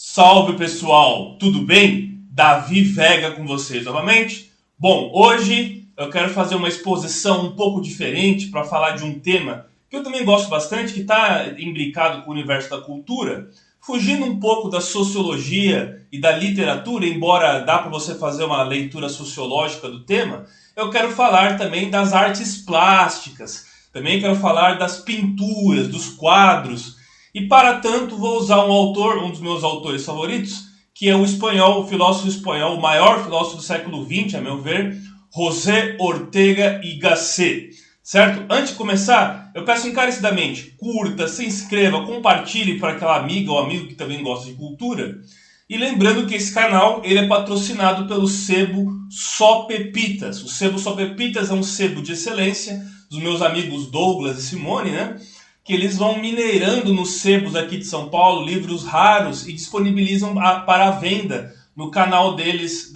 Salve pessoal, tudo bem? Davi Vega com vocês novamente. Bom, hoje eu quero fazer uma exposição um pouco diferente para falar de um tema que eu também gosto bastante, que está imbricado com o universo da cultura, fugindo um pouco da sociologia e da literatura, embora dá para você fazer uma leitura sociológica do tema. Eu quero falar também das artes plásticas, também quero falar das pinturas, dos quadros. E para tanto vou usar um autor, um dos meus autores favoritos, que é o espanhol, o filósofo espanhol, o maior filósofo do século XX, a meu ver, José Ortega y Gasset. Certo? Antes de começar, eu peço encarecidamente, curta, se inscreva, compartilhe para aquela amiga ou amigo que também gosta de cultura. E lembrando que esse canal ele é patrocinado pelo sebo Só Pepitas. O sebo Só Pepitas é um sebo de excelência dos meus amigos Douglas e Simone, né? Que eles vão minerando nos sebos aqui de São Paulo livros raros e disponibilizam para a venda no canal deles,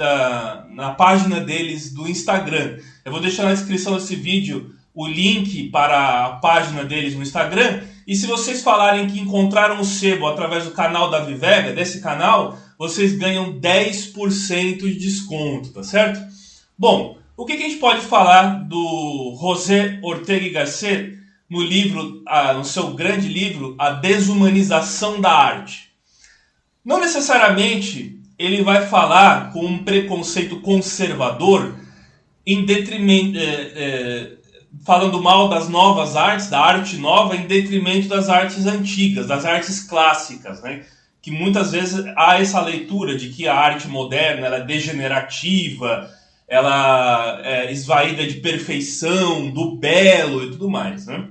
na página deles do Instagram. Eu vou deixar na descrição desse vídeo o link para a página deles no Instagram. E se vocês falarem que encontraram o sebo através do canal da Vivega, desse canal, vocês ganham 10% de desconto, tá certo? Bom, o que a gente pode falar do José Ortega y Gasset no livro, no seu grande livro, A Desumanização da Arte? Não necessariamente ele vai falar com um preconceito conservador, em detrimento, falando mal das novas artes, da arte nova, em detrimento das artes antigas, das artes clássicas, né? Que muitas vezes há essa leitura de que a arte moderna ela é degenerativa, ela é esvaída de perfeição, do belo e tudo mais, né?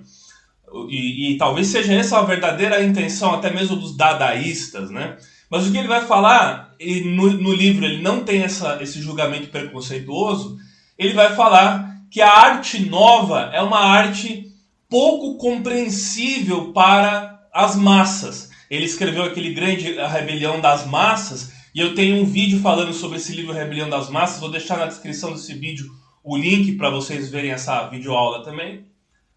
E talvez seja essa a verdadeira intenção até mesmo dos dadaístas, né? Mas o que ele vai falar, e no livro ele não tem esse julgamento preconceituoso, ele vai falar que a arte nova é uma arte pouco compreensível para as massas. Ele escreveu aquele grande A Rebelião das Massas, e eu tenho um vídeo falando sobre esse livro Rebelião das Massas, vou deixar na descrição desse vídeo o link para vocês verem essa videoaula também,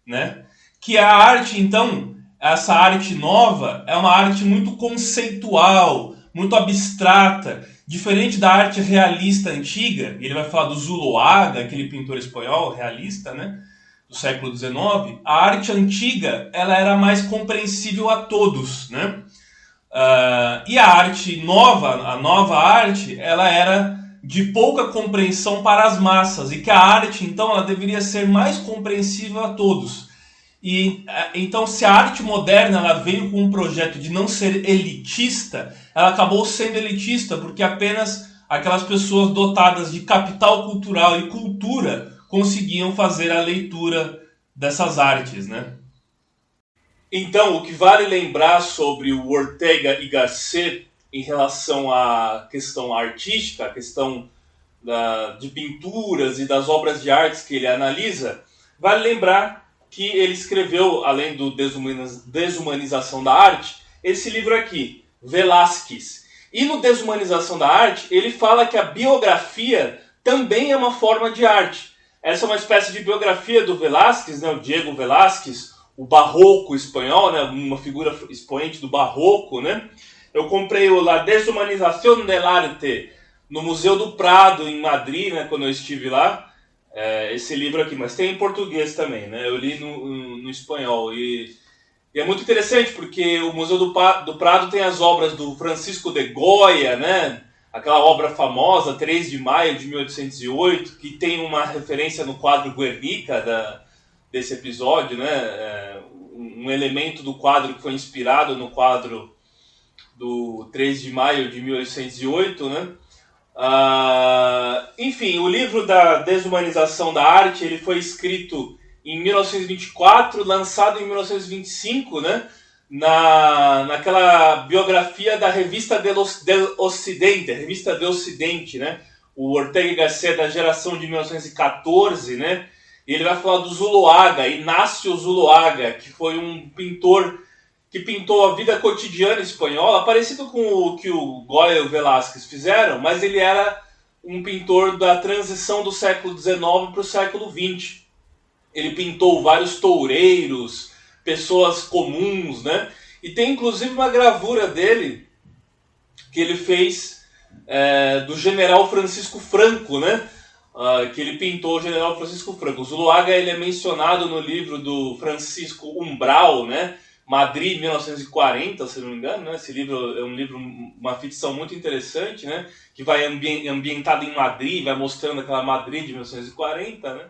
né? Que a arte, então, essa arte nova, é uma arte muito conceitual, muito abstrata, diferente da arte realista antiga. Ele vai falar do Zuloaga, aquele pintor espanhol realista, né, do século XIX. A arte antiga ela era mais compreensível a todos, né? E a arte nova, a nova arte, ela era de pouca compreensão para as massas, e que a arte, então, ela deveria ser mais compreensível a todos. E então, se a arte moderna ela veio com um projeto de não ser elitista, ela acabou sendo elitista porque apenas aquelas pessoas dotadas de capital cultural e cultura conseguiam fazer a leitura dessas artes, né? Então, o que vale lembrar sobre o Ortega y Gasset em relação à questão artística, a questão de pinturas e das obras de artes que ele analisa, vale lembrar que ele escreveu, além do Desumanização da Arte, esse livro aqui, Velázquez. E no Desumanização da Arte, ele fala que a biografia também é uma forma de arte. Essa é uma espécie de biografia do Velázquez, né, o Diego Velázquez, o barroco espanhol, né, uma figura expoente do barroco, né? Eu comprei o La Desumanización del Arte no Museu do Prado, em Madrid, né, quando eu estive lá. Esse livro aqui, mas tem em português também, né? Eu li no espanhol e é muito interessante porque o Museu do Prado tem as obras do Francisco de Goya, né? Aquela obra famosa, 3 de maio de 1808, que tem uma referência no quadro Guernica desse episódio, né? Um elemento do quadro que foi inspirado no quadro do 3 de maio de 1808, né? Enfim, o livro da Desumanização da Arte ele foi escrito em 1924, lançado em 1925, né? Naquela biografia da Revista del Occidente, a Revista do Ocidente, né? O Ortega y Gasset da geração de 1914, né? E ele vai falar do Zuloaga, Inácio Zuloaga, que foi um pintor que pintou a vida cotidiana espanhola, parecido com o que o Goya e o Velázquez fizeram, mas ele era um pintor da transição do século XIX para o século XX. Ele pintou vários toureiros, pessoas comuns, né? E tem inclusive uma gravura dele que ele fez do general Francisco Franco, né? Que ele pintou o general Francisco Franco. O Zuloaga ele é mencionado no livro do Francisco Umbral, né? Madrid, 1940, se não me engano, né? Esse livro é um livro, uma ficção muito interessante, né? Que vai ambientado em Madrid, vai mostrando aquela Madrid de 1940, né?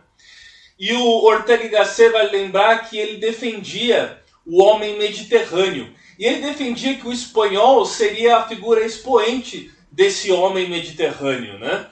E o Ortega y Gasset vai lembrar que ele defendia o homem mediterrâneo. E ele defendia que o espanhol seria a figura expoente desse homem mediterrâneo, né?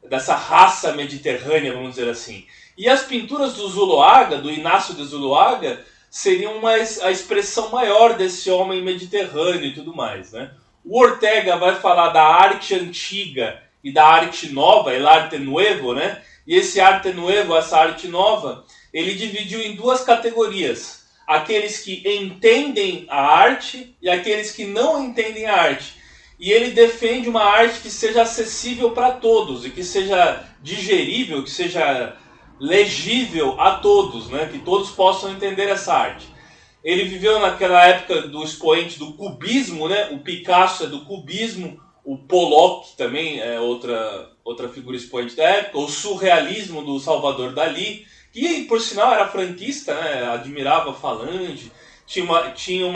Dessa raça mediterrânea, vamos dizer assim. E as pinturas do Zuloaga, do Inácio de Zuloaga, seriam a expressão maior desse homem mediterrâneo e tudo mais, né? O Ortega vai falar da arte antiga e da arte nova, el arte nuevo, né? E esse arte nuevo, essa arte nova, ele dividiu em duas categorias. Aqueles que entendem a arte e aqueles que não entendem a arte. E ele defende uma arte que seja acessível para todos e que seja digerível, que seja legível a todos, né? Que todos possam entender essa arte. Ele viveu naquela época do expoente do cubismo, né? O Picasso é do cubismo, o Pollock também é outra figura expoente da época, o surrealismo do Salvador Dalí, que por sinal era franquista, né? Admirava Falange, tinha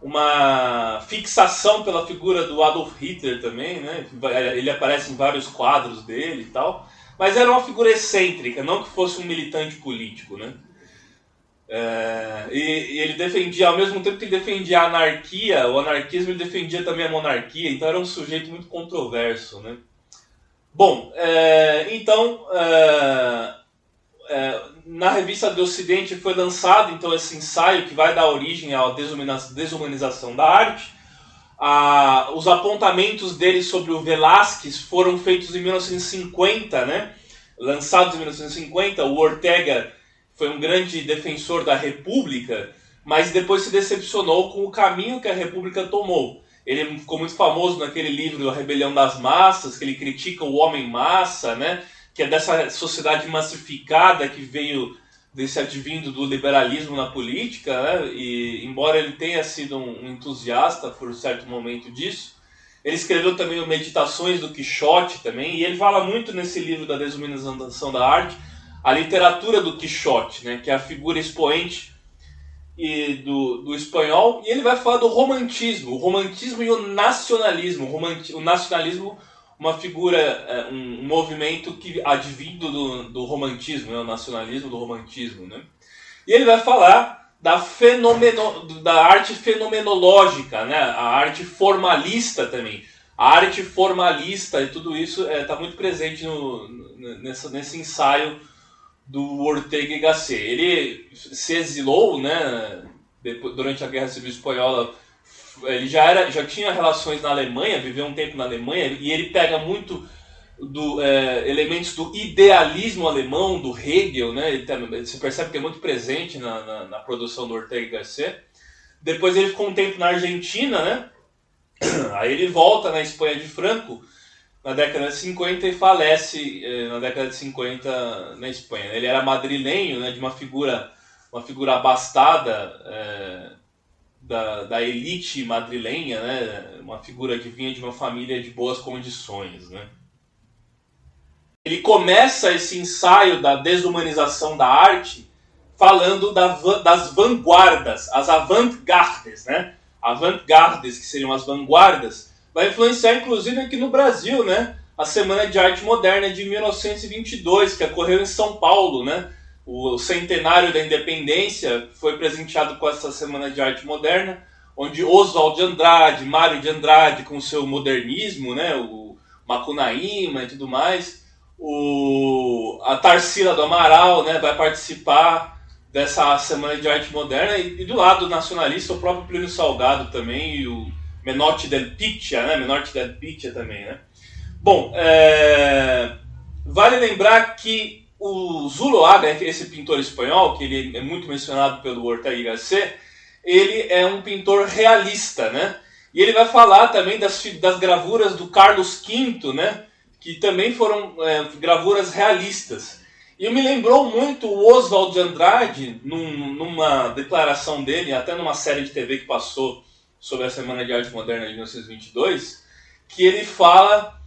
uma fixação pela figura do Adolf Hitler também, né? Ele aparece em vários quadros dele e tal, mas era uma figura excêntrica, não que fosse um militante político, né? E ele defendia, ao mesmo tempo que ele defendia a anarquia, o anarquismo, ele defendia também a monarquia, então era um sujeito muito controverso, né? Bom, então, na revista do Ocidente foi lançado então esse ensaio que vai dar origem à desumanização da arte. Os apontamentos dele sobre o Velázquez foram feitos em 1950, né? Lançados em 1950, o Ortega foi um grande defensor da República, mas depois se decepcionou com o caminho que a República tomou. Ele ficou muito famoso naquele livro A Rebelião das Massas, que ele critica o homem massa, né? Que é dessa sociedade massificada que veio desse advindo do liberalismo na política, né? E embora ele tenha sido um entusiasta por um certo momento disso, ele escreveu também o Meditações do Quixote também, e ele fala muito nesse livro da Desumanização da Arte, a literatura do Quixote, né? Que é a figura expoente do espanhol, e ele vai falar do romantismo e o nacionalismo. O nacionalismo, uma figura, um movimento que advindo do romantismo, né? O nacionalismo do romantismo, né? E ele vai falar da arte fenomenológica, né? A arte formalista também. A arte formalista e tudo isso está muito presente nesse ensaio do Ortega y Gasset. Ele se exilou, né? Durante a Guerra Civil Espanhola. Ele já tinha relações na Alemanha, viveu um tempo na Alemanha, e ele pega muito elementos do idealismo alemão, do Hegel, né? Você percebe que é muito presente na produção do Ortega y Gasset. Depois ele ficou um tempo na Argentina, né? Aí ele volta na Espanha de Franco na década de 50 e falece na década de 50 na Espanha. Ele era madrilenho, né? De uma figura abastada, da elite madrilenha, né? Uma figura que vinha de uma família de boas condições, né? Ele começa esse ensaio da desumanização da arte falando das vanguardas, as avant-gardes, né? Avant-gardes, que seriam as vanguardas, vai influenciar inclusive aqui no Brasil, né? A Semana de Arte Moderna de 1922, que ocorreu em São Paulo, né? O centenário da independência foi presenteado com essa Semana de Arte Moderna, onde Oswald de Andrade, Mário de Andrade, com o seu modernismo, né? O Macunaíma e tudo mais, a Tarsila do Amaral, né? Vai participar dessa Semana de Arte Moderna, e do lado nacionalista o próprio Plínio Salgado também, e o Menotti del Pitta, né? Menotti del Pitta também, né? Bom, vale lembrar que o Zuloaga, esse pintor espanhol, que ele é muito mencionado pelo Ortega y Gasset, ele é um pintor realista, né? E ele vai falar também das gravuras do Carlos V, né? Que também foram gravuras realistas. E me lembrou muito o Oswald de Andrade, numa declaração dele, até numa série de TV que passou sobre a Semana de Arte Moderna de 1922, que ele fala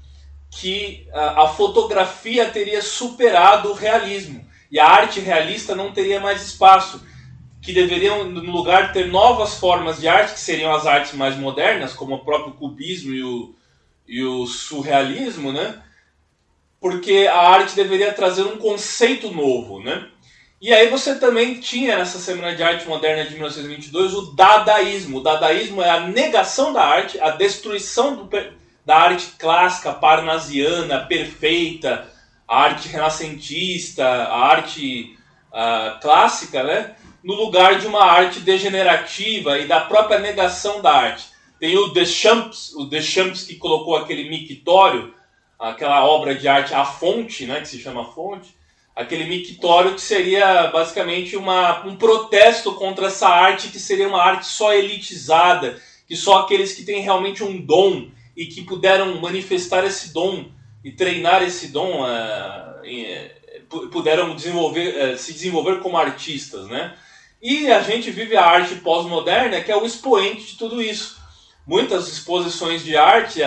que a fotografia teria superado o realismo e a arte realista não teria mais espaço, que deveriam, no lugar, ter novas formas de arte, que seriam as artes mais modernas, como o próprio cubismo e o surrealismo, né? Porque a arte deveria trazer um conceito novo, né? E aí você também tinha, nessa Semana de Arte Moderna de 1922, o dadaísmo. O dadaísmo é a negação da arte, a destruição da arte clássica, parnasiana, perfeita, a arte renascentista, a arte clássica, né? No lugar de uma arte degenerativa e da própria negação da arte. Tem o Deschamps que colocou aquele mictório, aquela obra de arte, A Fonte, né, que se chama Fonte, aquele mictório que seria basicamente um protesto contra essa arte, que seria uma arte só elitizada, que só aqueles que têm realmente um dom e que puderam manifestar esse dom e treinar esse dom puderam se desenvolver como artistas, né? E a gente vive a arte pós-moderna, que é o expoente de tudo isso. Muitas exposições de arte,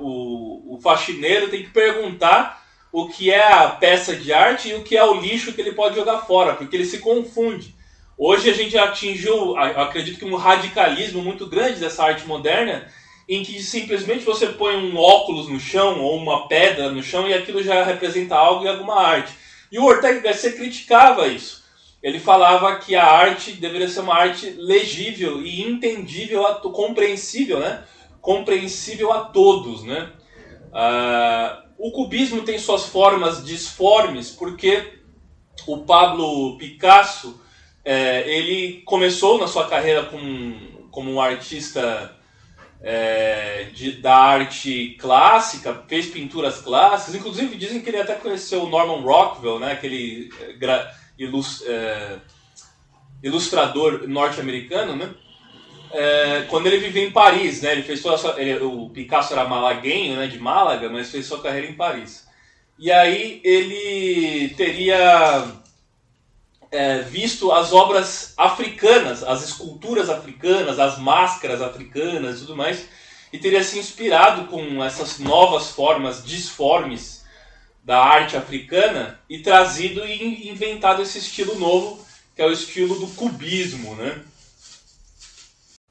o faxineiro tem que perguntar o que é a peça de arte e o que é o lixo que ele pode jogar fora, porque ele se confunde. Hoje a gente atingiu, acredito que um radicalismo muito grande dessa arte moderna, em que simplesmente você põe um óculos no chão ou uma pedra no chão e aquilo já representa algo e alguma arte. E o Ortega Garcia criticava isso. Ele falava que a arte deveria ser uma arte legível e entendível, compreensível, né? Compreensível a todos, né? O cubismo tem suas formas disformes, porque o Pablo Picasso, ele começou na sua carreira como um artista da arte clássica, fez pinturas clássicas, inclusive dizem que ele até conheceu o Norman Rockwell, né? Aquele ilustrador norte-americano, né? Quando ele vivia em Paris, né? Ele fez o Picasso era malaguenho, né? De Málaga, mas fez sua carreira em Paris. E aí ele teria visto as obras africanas, as esculturas africanas, as máscaras africanas e tudo mais, e teria se inspirado com essas novas formas disformes da arte africana e trazido e inventado esse estilo novo, que é o estilo do cubismo, né?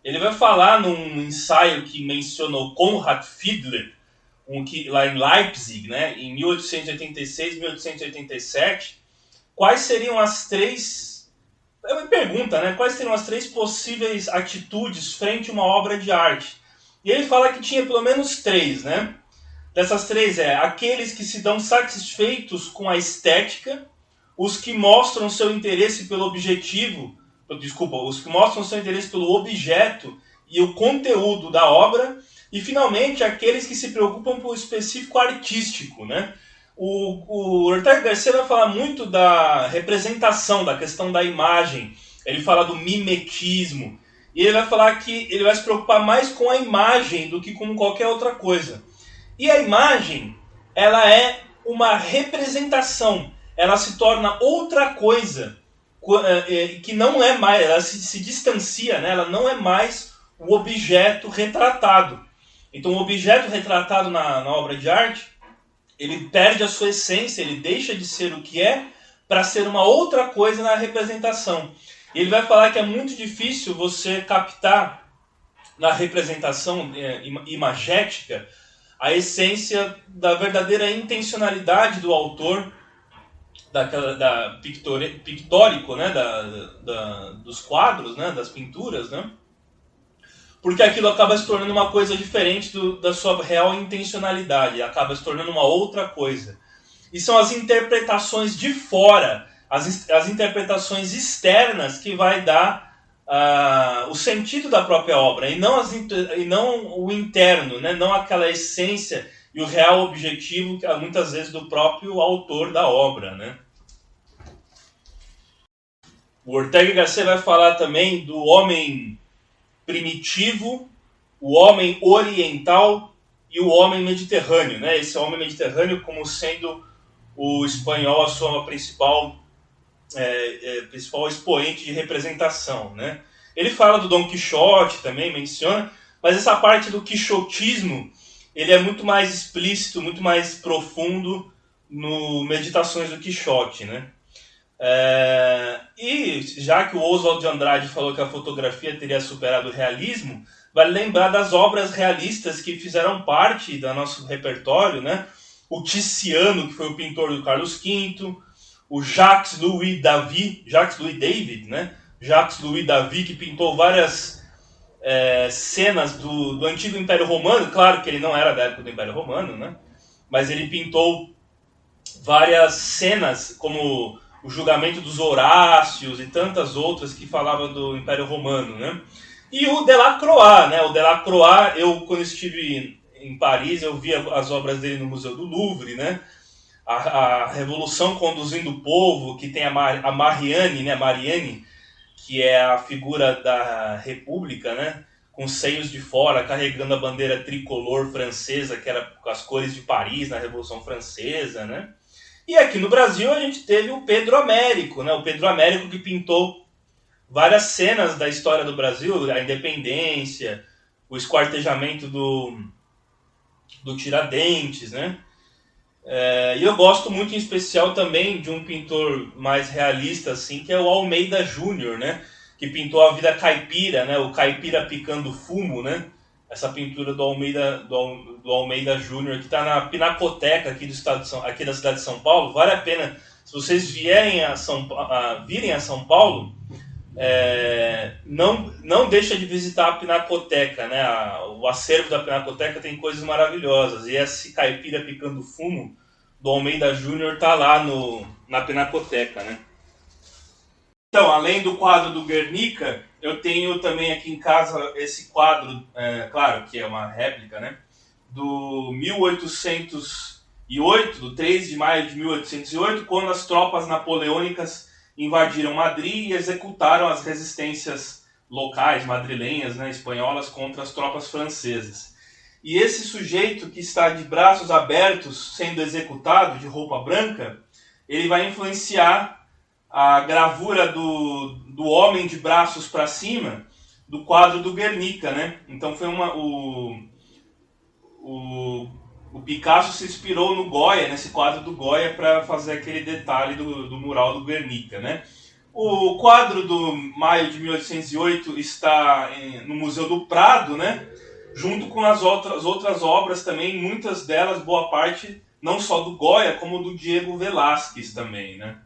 Ele vai falar num ensaio que mencionou Konrad Fiedler, lá em Leipzig, né, em 1886 e 1887, quais seriam as três... É uma pergunta, né? Quais seriam as três possíveis atitudes frente a uma obra de arte? E ele fala que tinha pelo menos três, né? Dessas três aqueles que se dão satisfeitos com a estética, os que mostram seu interesse pelo os que mostram seu interesse pelo objeto e o conteúdo da obra, e finalmente aqueles que se preocupam pelo específico artístico, né? O Ortega Garcia vai falar muito da representação, da questão da imagem, ele fala do mimetismo, e ele vai falar que ele vai se preocupar mais com a imagem do que com qualquer outra coisa. E a imagem, ela é uma representação, ela se torna outra coisa, que não é mais, ela se distancia, né? Ela não é mais o objeto retratado. Então o objeto retratado na obra de arte, ele perde a sua essência, ele deixa de ser o que é para ser uma outra coisa na representação. E ele vai falar que é muito difícil você captar na representação imagética a essência da verdadeira intencionalidade do autor, pictórico, né, dos quadros, né, das pinturas, né, porque aquilo acaba se tornando uma coisa diferente da sua real intencionalidade, acaba se tornando uma outra coisa. E são as interpretações de fora, as interpretações externas que vai dar o sentido da própria obra, e não o interno, né? Não aquela essência e o real objetivo, muitas vezes, do próprio autor da obra, né? O Ortega Garcia vai falar também do homem primitivo, o homem oriental e o homem mediterrâneo, né? Esse homem mediterrâneo como sendo o espanhol a sua principal expoente de representação, né? Ele fala do Dom Quixote também, menciona, mas essa parte do quixotismo, ele é muito mais explícito, muito mais profundo no Meditações do Quixote, né? E já que o Oswald de Andrade falou que a fotografia teria superado o realismo, vale lembrar das obras realistas que fizeram parte do nosso repertório, né? O Tiziano, que foi o pintor do Carlos V, o Jacques Louis David, né? Jacques Louis David, que pintou várias cenas do antigo Império Romano. Claro que ele não era da época do Império Romano, né? Mas ele pintou várias cenas, como o julgamento dos Horácios e tantas outras que falavam do Império Romano, né? E o Delacroix, né? O Delacroix, quando estive em Paris, eu vi as obras dele no Museu do Louvre, né? A Revolução Conduzindo o Povo, que tem a Marianne, né? Marianne, que é a figura da República, né? Com seios de fora, carregando a bandeira tricolor francesa, que era com as cores de Paris na Revolução Francesa, né? E aqui no Brasil a gente teve o Pedro Américo, né? O Pedro Américo, que pintou várias cenas da história do Brasil, a independência, o esquartejamento do Tiradentes, né? E eu gosto muito em especial também de um pintor mais realista, assim, que é o Almeida Júnior, né? Que pintou a vida caipira, né? O caipira picando fumo, né? Essa pintura do Almeida Júnior, que está na Pinacoteca aqui aqui da cidade de São Paulo. Vale a pena, se vocês virem a São Paulo, não deixa de visitar a Pinacoteca, né? O acervo da Pinacoteca tem coisas maravilhosas. E esse caipira picando fumo do Almeida Júnior está lá na Pinacoteca, né? Então, além do quadro do Guernica, eu tenho também aqui em casa esse quadro, claro que é uma réplica, né? Do 1808, do 3 de maio de 1808, quando as tropas napoleônicas invadiram Madrid e executaram as resistências locais, madrilenhas, né, espanholas, contra as tropas francesas. E esse sujeito que está de braços abertos, sendo executado, de roupa branca, ele vai influenciar a gravura do homem de braços para cima do quadro do Guernica, né? Então foi o Picasso se inspirou no Goya, nesse quadro do Goya, para fazer aquele detalhe do mural do Guernica, né? O quadro do maio de 1808 está no Museu do Prado, né? Junto com as outras obras também, muitas delas, boa parte, não só do Goya, como do Diego Velázquez também, né?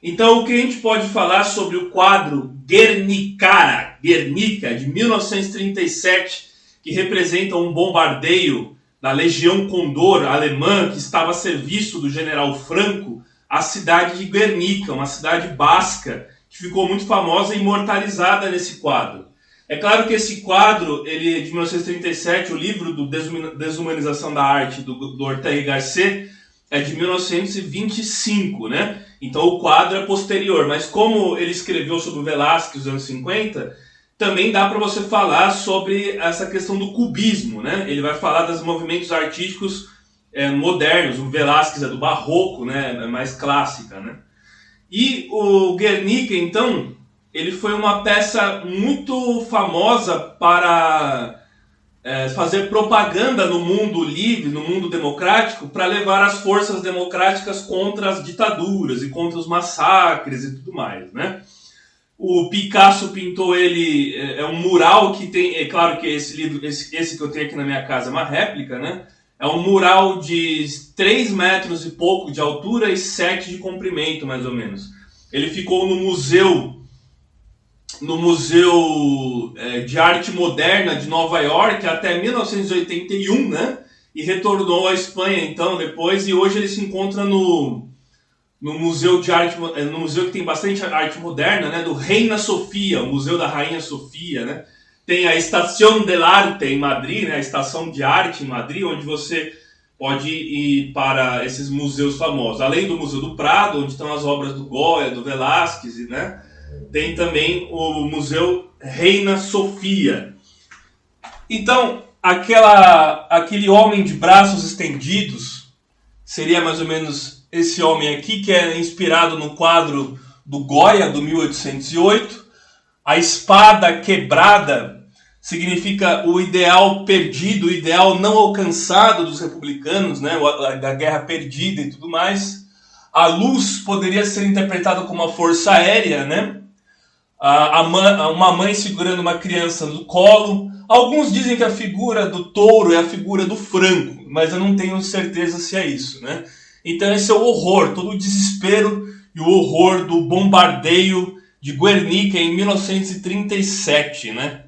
Então, o que a gente pode falar sobre o quadro Guernica, de 1937, que representa um bombardeio da Legião Condor alemã, que estava a serviço do general Franco, a cidade de Guernica, uma cidade basca, que ficou muito famosa e imortalizada nesse quadro. É claro que esse quadro, ele é de 1937, o livro do Desumanização da Arte, do Ortega y Gasset, é de 1925, né? Então o quadro é posterior, mas como ele escreveu sobre o Velázquez nos anos 50, também dá para você falar sobre essa questão do cubismo, né? Ele vai falar dos movimentos artísticos modernos, o Velázquez é do barroco, né? É mais clássica, né? E o Guernica, então, ele foi uma peça muito famosa para fazer propaganda no mundo livre, no mundo democrático, para levar as forças democráticas contra as ditaduras e contra os massacres e tudo mais, né? O Picasso pintou ele, é um mural que tem, é claro que esse livro, esse que eu tenho aqui na minha casa é uma réplica, né? É um mural de 3 metros e pouco de altura e 7 de comprimento, mais ou menos. Ele ficou no Museu de Arte Moderna de Nova York até 1981, né? E retornou à Espanha, então, depois, e hoje ele se encontra no Museu de Arte, no museu que tem bastante arte moderna, né? Do Reina Sofia, o Museu da Rainha Sofia, né? Tem a Estación del Arte em Madrid, né? A Estação de Arte em Madrid, onde você pode ir para esses museus famosos. Além do Museu do Prado, onde estão as obras do Goya, do Velázquez, né? Tem também o Museu Reina Sofia. Então, aquele homem de braços estendidos seria mais ou menos esse homem aqui, que é inspirado no quadro do Goya, do 1808. A espada quebrada significa o ideal perdido, o ideal não alcançado dos republicanos, né? Da guerra perdida e tudo mais. A luz poderia ser interpretada como uma força aérea, né? Uma mãe segurando uma criança no colo. Alguns dizem que a figura do touro é a figura do franco, mas eu não tenho certeza se é isso, né? Então esse é o horror, todo o desespero e o horror do bombardeio de Guernica em 1937, né?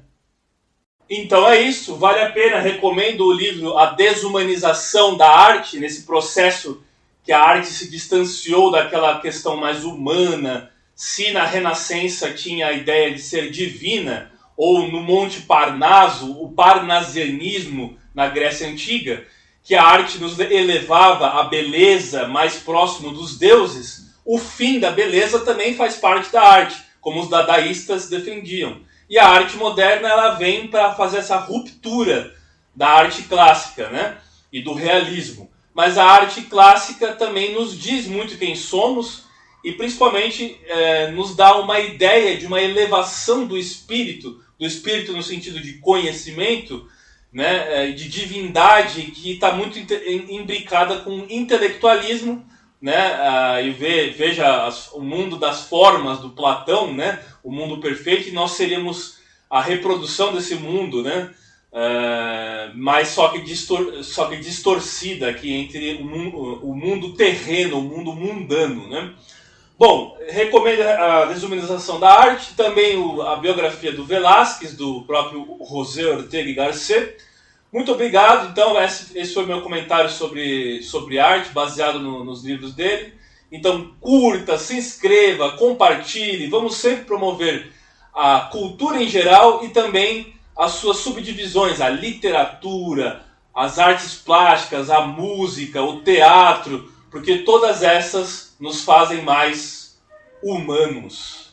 Então é isso, vale a pena, recomendo o livro A Desumanização da Arte, nesse processo que a arte se distanciou daquela questão mais humana, se na Renascença tinha a ideia de ser divina, ou no Monte Parnaso, o parnasianismo na Grécia Antiga, que a arte nos elevava à beleza mais próximo dos deuses, o fim da beleza também faz parte da arte, como os dadaístas defendiam. E a arte moderna ela vem para fazer essa ruptura da arte clássica, né? E do realismo. Mas a arte clássica também nos diz muito quem somos e principalmente nos dá uma ideia de uma elevação do espírito no sentido de conhecimento, né? De divindade que está muito imbricada com intelectualismo, né? E veja o mundo das formas do Platão, né? O mundo perfeito, e nós seríamos a reprodução desse mundo, né? Mas só que distorcida aqui entre o mundo terreno, o mundo mundano, né? Bom, recomendo a Desumanização da Arte, também a biografia do Velázquez, do próprio José Ortega y Gasset. Muito obrigado, então esse foi meu comentário sobre arte, baseado nos livros dele. Então curta, se inscreva, compartilhe, vamos sempre promover a cultura em geral e também as suas subdivisões, a literatura, as artes plásticas, a música, o teatro, porque todas essas nos fazem mais humanos.